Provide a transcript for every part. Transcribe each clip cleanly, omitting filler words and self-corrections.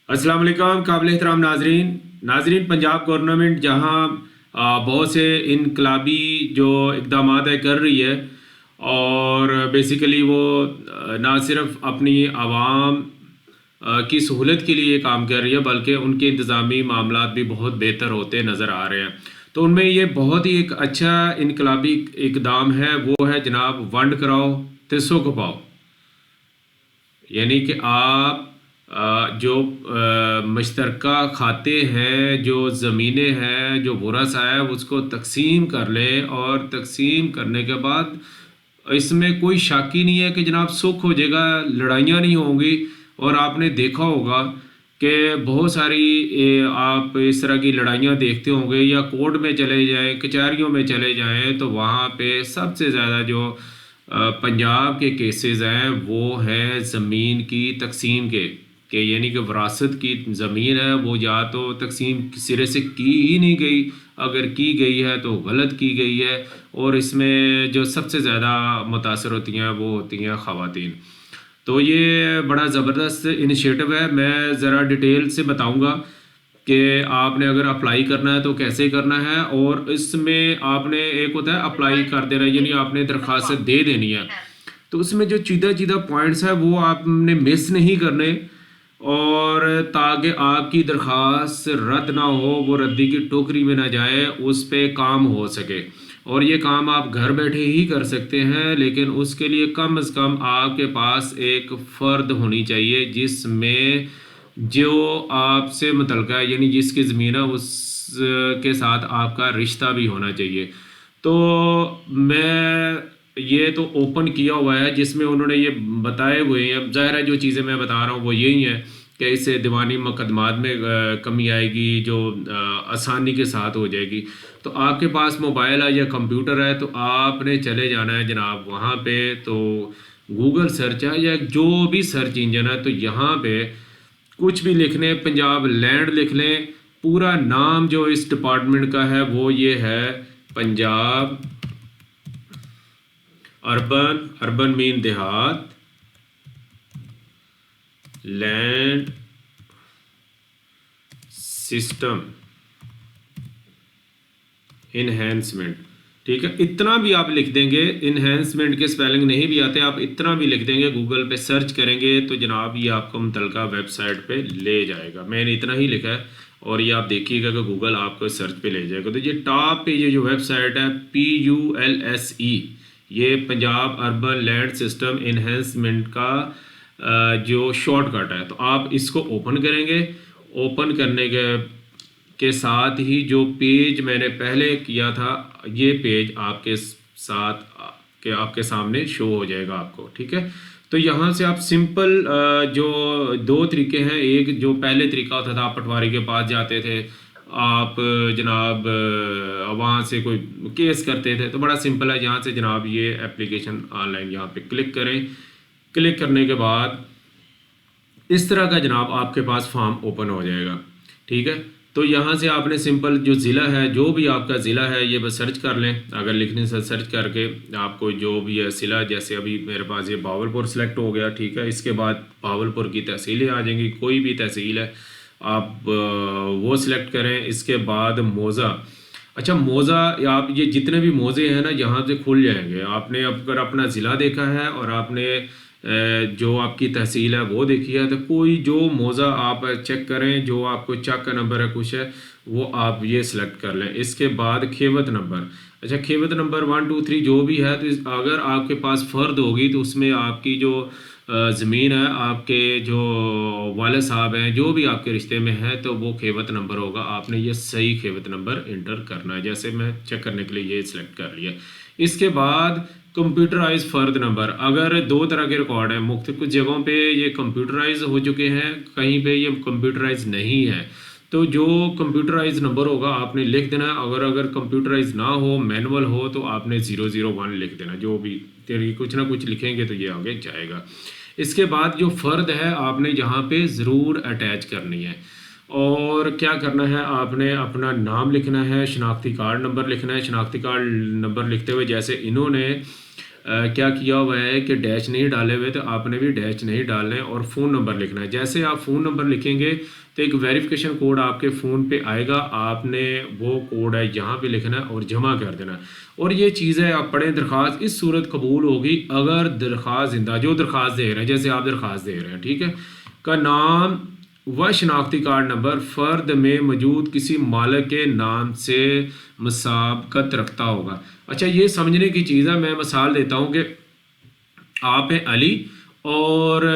अस्सलाम वालेकुम काबिल एहतराम नाजरीन पंजाब गवर्नमेंट जहां बहुत से इनकलाबी जो इकदाम है कर रही है। और बेसिकली वो ना सिर्फ अपनी आवाम की सहूलत के लिए काम कर रही है बल्कि उनके इंतज़ामी मामलात भी बहुत बेहतर होते नज़र आ रहे हैं। तो उनमें ये बहुत ही एक अच्छा इनकलाबी इकदाम है, वो है जनाब वंड कराओ तिस्सो कपाओ। यानी कि आप जो मुश्तरका खाते हैं, जो ज़मीनें हैं, जो वरस है उसको तकसीम कर लें और तकसीम करने के बाद इसमें कोई शक ही नहीं है कि जनाब सुख हो जाएगा, लड़ाइयाँ नहीं होंगी। और आपने देखा होगा कि बहुत सारी आप इस तरह की लड़ाइयाँ देखते होंगे, या कोर्ट में चले जाएं, कचहरियों में चले जाएं, तो वहाँ पे सबसे ज़्यादा जो पंजाब के केसेस हैं वो है ज़मीन की तकसीम के यानी कि वरासत की ज़मीन है वो या तो तकसीम सिरे से की ही नहीं गई, अगर की गई है तो गलत की गई है। और इसमें जो सबसे ज़्यादा मुतासर होती हैं वो होती हैं ख़वातीन। तो ये बड़ा ज़बरदस्त इनिशिएटिव है। मैं ज़रा डिटेल से बताऊंगा कि आपने अगर अप्लाई करना है तो कैसे करना है। और इसमें आपने एक होता है अप्लाई कर देना, यानी आपने दरख्वास्त दे देनी है। तो उसमें जो चीदा चीदा पॉइंट्स है वो आपने मिस नहीं करने, और ताकि आपकी दरख्वास्त रद्द ना हो, वो रद्दी की टोकरी में ना जाए, उस पे काम हो सके। और ये काम आप घर बैठे ही कर सकते हैं, लेकिन उसके लिए कम से कम आपके पास एक फ़र्द होनी चाहिए जिसमें जो आपसे मुतल्लका है, यानी जिसकी ज़मीन है उस के साथ आपका रिश्ता भी होना चाहिए। तो मैं ये तो ओपन किया हुआ है जिसमें उन्होंने ये बताए हुए हैं। अब ज़ाहिर है जो चीज़ें मैं बता रहा हूँ वो यही हैं कि इससे दीवानी मुकदमात में कमी आएगी, जो आसानी के साथ हो जाएगी। तो आपके पास मोबाइल है या कंप्यूटर है तो आपने चले जाना है जनाब वहाँ पे। तो गूगल सर्च है या जो भी सर्च इंजन है, तो यहाँ पे कुछ भी लिख लें, पंजाब लैंड लिख लें। पूरा नाम जो इस डिपार्टमेंट का है वो ये है पंजाब अर्बन, अर्बन मीन देहात, लैंड सिस्टम इन्हेंसमेंट। ठीक है, इतना भी आप लिख देंगे, इन्हेंसमेंट के स्पेलिंग नहीं भी आते, आप इतना भी लिख देंगे, गूगल पे सर्च करेंगे तो जनाब ये आपको मुतलका वेबसाइट पे ले जाएगा। मैंने इतना ही लिखा है और ये आप देखिएगा कि गूगल आपको सर्च पे ले जाएगा। तो ये टॉप पे ये जो वेबसाइट है PULSE, ये Punjab urban land system enhancement का जो शॉर्टकट है। तो आप इसको ओपन करेंगे। ओपन करने के साथ ही जो पेज मैंने पहले किया था, ये पेज आपके साथ के आपके सामने शो हो जाएगा आपको। ठीक है, तो यहाँ से आप सिंपल जो दो तरीके हैं, एक जो पहले तरीका होता था आप पटवारी के पास जाते थे, आप जनाब वहाँ से कोई केस करते थे, तो बड़ा सिंपल है। यहाँ से जनाब ये एप्लीकेशन ऑनलाइन यहाँ पे क्लिक करें। क्लिक करने के बाद इस तरह का जनाब आपके पास फॉर्म ओपन हो जाएगा। ठीक है, तो यहाँ से आपने सिंपल जो ज़िला है, जो भी आपका ज़िला है, ये बस सर्च कर लें। अगर लिखने से सर्च करके आपको जो भी है ज़िला, जैसे अभी मेरे पास ये भावलपुर सेलेक्ट हो गया। ठीक है, इसके बाद भावलपुर की तहसीलें आ जाएंगी, कोई भी तहसील है आप वो सिलेक्ट करें। इसके बाद मौज़ा, अच्छा मौज़ा, आप ये जितने भी मौज़े हैं ना यहाँ से खुल जाएंगे। आपने अगर अपना ज़िला देखा है और आपने जो आपकी तहसील है वो देखी है, तो कोई जो मौज़ा आप चेक करें, जो आपको चक का नंबर है कुछ है वो आप ये सिलेक्ट कर लें। इसके बाद खेवत नंबर, अच्छा खेवत नंबर 1 2 3 जो भी है, तो अगर आपके पास फ़र्द होगी तो उसमें आपकी जो ज़मीन है, आपके जो वाले साहब हैं, जो भी आपके रिश्ते में है, तो वो खेवत नंबर होगा। आपने ये सही खेवत नंबर इंटर करना है, जैसे मैं चेक करने के लिए ये सिलेक्ट कर लिया। इसके बाद कंप्यूटराइज फ़र्द नंबर, अगर दो तरह के रिकॉर्ड हैं, मुख्तलिफ कुछ जगहों पे ये कंप्यूटराइज हो चुके हैं, कहीं पे ये कंप्यूटराइज नहीं है। तो जो कंप्यूटराइज नंबर होगा आपने लिख देना। अगर कंप्यूटराइज ना हो, मैनुअल हो, तो आपने 001 लिख देना। जो भी तेरी कुछ ना कुछ लिखेंगे तो ये आगे जाएगा। इसके बाद जो फ़र्द है आपने यहाँ पे ज़रूर अटैच करनी है। और क्या करना है, आपने अपना नाम लिखना है, शनाख्ती कार्ड नंबर लिखना है। शनाख्ती कार्ड नंबर लिखते हुए जैसे इन्होंने क्या किया हुआ है कि डैश नहीं डाले हुए, तो आपने भी डैश नहीं डालना है और फ़ोन नंबर लिखना है। जैसे आप फ़ोन नंबर लिखेंगे तो एक वेरिफिकेशन कोड आपके फ़ोन पे आएगा, आपने वो कोड है यहाँ पे लिखना है और जमा कर देना है। और ये चीज़ है, आप पढ़ें दरख्वास्त इस सूरत कबूल होगी अगर दरख्वास्त जिंदा, जो दरख्वास्त दे रहे हैं, जैसे आप दरख्वास्त दे रहे हैं, ठीक है, का नाम व शनाख्ती कार्ड नंबर फ़र्द में मौजूद किसी मालिक के नाम से मुसाबकत रखता होगा। अच्छा, ये समझने की चीज़ है, मैं मिसाल देता हूँ कि आप हैं अली और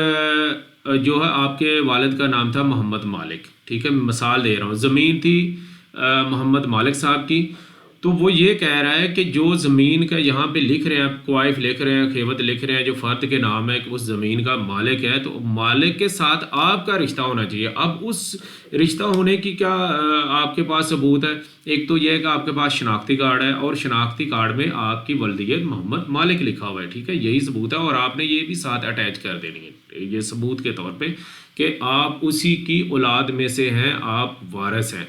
जो है आपके वालिद का नाम था मोहम्मद मालिक, ठीक है, मिसाल दे रहा हूँ। ज़मीन थी मोहम्मद मालिक साहब की, तो वो ये कह रहा है कि जो ज़मीन का यहाँ पे लिख रहे हैं, आप क्वाइफ लिख रहे हैं, खेवत लिख रहे हैं, जो फ़र्द के नाम है कि उस ज़मीन का मालिक है, तो मालिक के साथ आपका रिश्ता होना चाहिए। अब उस रिश्ता होने की क्या आपके पास सबूत है? एक तो यह है कि आपके पास शनाख्ती कार्ड है और शनाख्ती कार्ड में आपकी वल्दियत मोहम्मद मालिक लिखा हुआ है, ठीक है, यही सबूत है। और आपने ये भी साथ अटैच कर देनी है, ये सबूत के तौर पे कि आप उसी की औलाद में से हैं, आप वारिस हैं।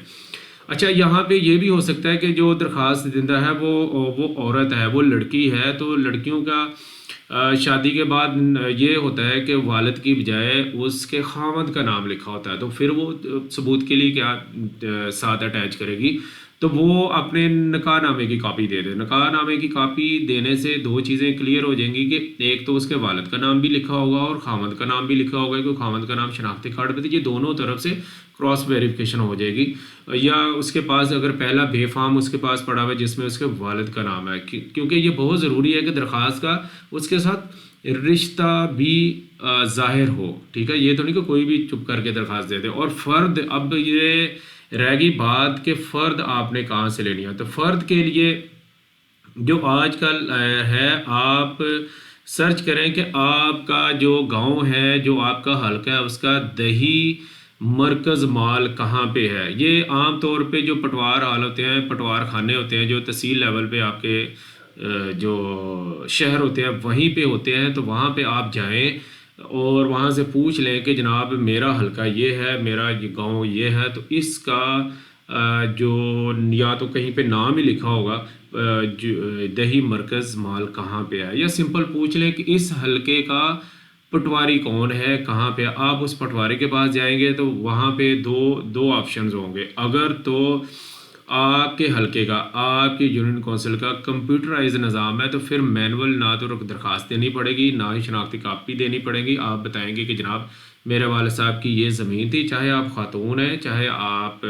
अच्छा, यहाँ पे ये भी हो सकता है कि जो दरख्वास्त देता है वो औरत है, वो लड़की है, तो लड़कियों का शादी के बाद ये होता है कि वालिद की बजाय उसके खामद का नाम लिखा होता है, तो फिर वो सबूत के लिए क्या साथ अटैच करेगी, तो वो अपने निकाहनामे की कॉपी दे दे। निकाहनामे की कॉपी देने से दो चीज़ें क्लियर हो जाएंगी कि एक तो उसके वालिद का नाम भी लिखा होगा और खामद का नाम भी लिखा होगा, क्योंकि खामद का नाम शनाख्ती कार्ड पे, तो ये दोनों तरफ से क्रॉस वेरिफिकेशन हो जाएगी। या उसके पास अगर पहला बेफाम उसके पास पड़ा हुआ है जिसमें उसके वालिद का नाम है, क्योंकि ये बहुत ज़रूरी है कि दरख्वास्त का उसके साथ रिश्ता भी ज़ाहिर हो, ठीक है, ये तो नहीं कि कोई भी चुप करके दरख्वास्त दे दे। और फ़र्द, अब ये रहेगी बात कि फ़र्द आपने कहाँ से लेनी है। तो फ़र्द के लिए जो आजकल है, आप सर्च करें कि आपका जो गांव है, जो आपका हल्का है, उसका दही मरकज़ माल कहाँ पे है। ये आम तौर पे जो पटवार हाल होते हैं, पटवार खाने होते हैं, जो तहसील लेवल पे आपके जो शहर होते हैं वहीं पे होते हैं, तो वहाँ पे आप जाएं और वहाँ से पूछ लें कि जनाब मेरा हल्का ये है, मेरा ये गांव ये है, तो इसका जो या तो कहीं पे नाम ही लिखा होगा जो दही मरकज़ माल कहाँ पे है, या सिंपल पूछ लें कि इस हलके का पटवारी कौन है, कहाँ पे। आप उस पटवारी के पास जाएंगे तो वहाँ पे दो दो ऑप्शंस होंगे। अगर तो आपके हलके का, आपके यूनियन काउंसिल का कंप्यूटराइज निज़ाम है, तो फिर मैनुअल ना तो दरख्वास्त देनी पड़ेगी, ना ही शनाख्ती कापी देनी पड़ेगी। आप बताएंगे कि जनाब मेरे वालिद साहब की ये ज़मीन थी, चाहे आप खातून हैं, चाहे आप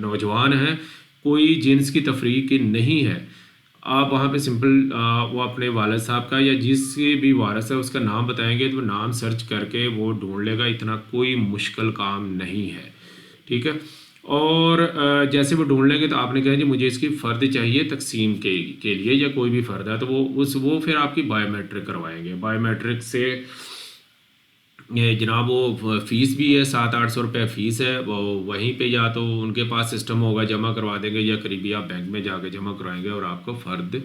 नौजवान हैं, कोई जिन्स की तफरीक नहीं है। आप वहाँ पे सिंपल वो अपने वालिद साहब का या जिसके भी वारिस है उसका नाम बताएंगे, तो नाम सर्च करके वो ढूंढ लेगा, इतना कोई मुश्किल काम नहीं है, ठीक है। और जैसे वो ढूंढ लेंगे तो आपने कहा जी मुझे इसकी फ़र्द चाहिए तकसीम के लिए, या कोई भी फ़र्द है, तो वो फिर आपकी बायोमेट्रिक करवाएंगे। बायोमेट्रिक से ये जनाब वो फ़ीस भी है, 700-800 रुपये फ़ीस है, वो वहीं पे या तो उनके पास सिस्टम होगा जमा करवा देंगे, या करीबी आप बैंक में जाके जमा करवाएंगे और आपको फ़र्द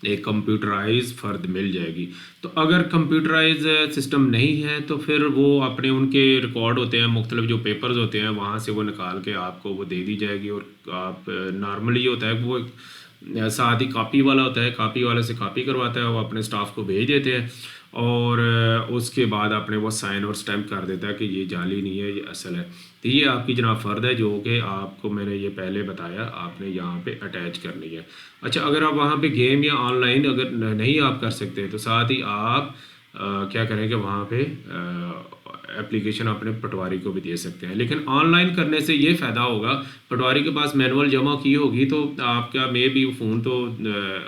एक कंप्यूटराइज फ़र्द मिल जाएगी। तो अगर कंप्यूटराइज सिस्टम नहीं है तो फिर वो अपने उनके रिकॉर्ड होते हैं, मुख्तलिफ जो पेपर्स होते हैं वहाँ से वो निकाल के आपको वो दे दी जाएगी। और आप नॉर्मली ये होता है कि वो साथ ही कापी वाला होता है, कापी वाले से कापी करवाता है, वो अपने स्टाफ को भेज देते हैं और उसके बाद अपने वो साइन और स्टैम्प कर देता है कि ये जाली नहीं है, ये असल है। तो ये आपकी जनाब फ़र्द है जो कि आपको मैंने ये पहले बताया, आपने यहाँ पे अटैच करनी है। अच्छा, अगर आप वहाँ पे गेम या ऑनलाइन अगर नहीं आप कर सकते, तो साथ ही आप क्या करेंगे, वहाँ पे एप्लीकेशन अपने पटवारी को भी दे सकते हैं। लेकिन ऑनलाइन करने से ये फ़ायदा होगा, पटवारी के पास मैनुअल जमा की होगी तो आपका मे भी फ़ोन तो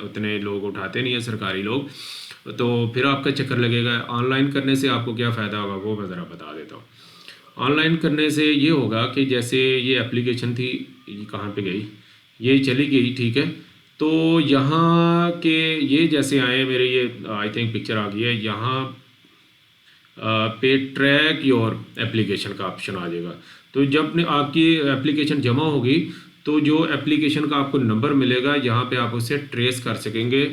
उतने लोग उठाते नहीं हैं सरकारी लोग, तो फिर आपका चक्कर लगेगा। ऑनलाइन करने से आपको क्या फ़ायदा होगा वो मैं ज़रा बता देता हूँ। ऑनलाइन करने से ये होगा कि जैसे ये एप्लीकेशन थी, ये कहाँ पे गई, ये चली गई, ठीक है। तो यहाँ के ये जैसे आए मेरे, ये आई थिंक पिक्चर आ गई है, यहाँ पे ट्रैक योर एप्लीकेशन का ऑप्शन आ जाएगा। तो जब आपकी एप्लीकेशन जमा होगी तो जो एप्लीकेशन का आपको नंबर मिलेगा, यहाँ पे आप उसे ट्रेस कर सकेंगे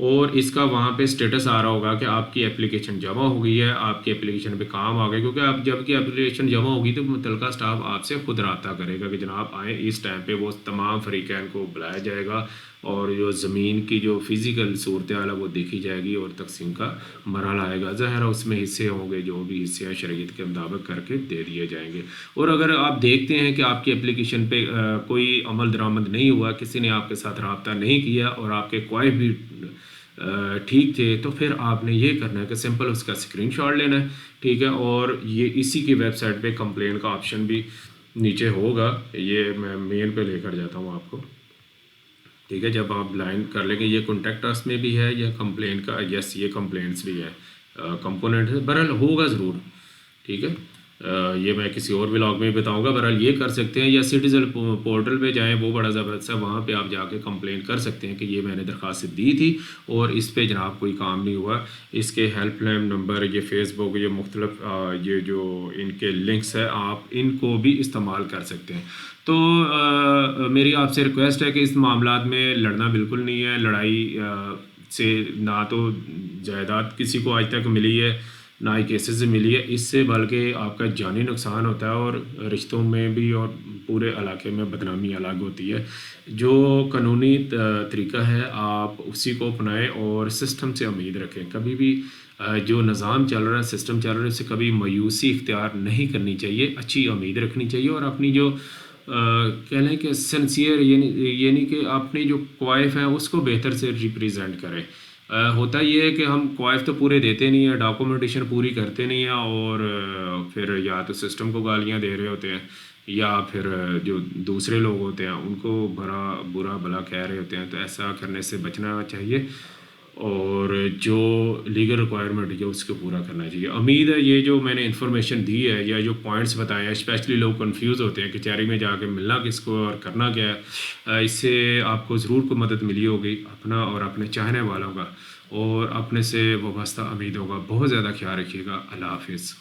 और इसका वहाँ पे स्टेटस आ रहा होगा कि आपकी एप्लीकेशन जमा हो गई है, आपकी एप्लीकेशन पे काम आ गया। क्योंकि आप जब की एप्लीकेशन जमा होगी तो मुतलका स्टाफ आपसे खुद रब्ता करेगा कि जनाब आए, इस टाइम पे वो तमाम फरीकैन को बुलाया जाएगा, और जो ज़मीन की जो फ़िज़िकल सूरत हाल है वो देखी जाएगी और तकसीम का मरहला आएगा। ज़ाहिर है उसमें हिस्से होंगे, जो भी हिस्से हैं शरीयत के मुताबिक करके दे दिए जाएंगे। और अगर आप देखते हैं कि आपकी एप्लीकेशन पे कोई अमल दरामद नहीं हुआ, किसी ने आपके साथ रब्ता नहीं किया और आपके क्वाइफ भी ठीक थे, तो फिर आपने ये करना है कि सिंपल उसका स्क्रीनशॉट लेना है, ठीक है। और ये इसी की वेबसाइट पे कंप्लेन का ऑप्शन भी नीचे होगा, ये मैं मेल पे लेकर जाता हूँ आपको, ठीक है। जब आप लाइन कर लेंगे, ये कॉन्टैक्ट अस में भी है, यह कंप्लेन का, यस ये कंप्लेंट्स भी है, कंपोनेंट है, बहरहाल होगा ज़रूर, ठीक है। ये मैं किसी और व्लॉग में बताऊंगा। बहरहाल ये कर सकते हैं, या सिटीज़न पोर्टल पे जाएं, वो बड़ा ज़बरदस्त है, वहाँ पे आप जाके कंप्लेन कर सकते हैं कि ये मैंने दरख्वास्त दी थी और इस पे जनाब कोई काम नहीं हुआ। इसके हेल्पलाइन नंबर, ये फेसबुक, ये मुख्तलिफ ये जो इनके लिंक्स है, आप इनको भी इस्तेमाल कर सकते हैं। तो मेरी आपसे रिक्वेस्ट है कि इस मामलात में लड़ना बिल्कुल नहीं है। लड़ाई से ना तो जायदाद किसी को आज तक मिली है, ना ही केसेस मिली है, इससे बल्कि आपका जानी नुकसान होता है और रिश्तों में भी और पूरे इलाके में बदनामी अलग होती है। जो कानूनी तरीका है आप उसी को अपनाएं और सिस्टम से उम्मीद रखें। कभी भी जो निज़ाम चल रहा है, सिस्टम चल रहा है, उससे कभी मायूसी इख्तियार नहीं करनी चाहिए, अच्छी उम्मीद रखनी चाहिए और अपनी जो कह लें कि सिंसियर, यानी कि अपनी जो क्वाइफ है उसको बेहतर से रिप्रेजेंट करें। होता ये है कि हम क्वाइफ तो पूरे देते नहीं हैं, डॉक्यूमेंटेशन पूरी करते नहीं हैं और फिर या तो सिस्टम को गालियां दे रहे होते हैं या फिर जो दूसरे लोग होते हैं उनको बुरा भला कह रहे होते हैं। तो ऐसा करने से बचना चाहिए और जो लीगल रिक्वायरमेंट है उसको पूरा करना चाहिए। उम्मीद है ये जो मैंने इन्फॉर्मेशन दी है या जो पॉइंट्स बताए हैं, स्पेशली लोग कंफ्यूज होते हैं कचहरी में जाके मिलना किसको और करना क्या है, इससे आपको ज़रूर कोई मदद मिली होगी अपना और अपने चाहने वालों का, और अपने से वाबस्ता उम्मीदों का बहुत ज़्यादा ख्याल रखिएगा। अल्लाह हाफिज़।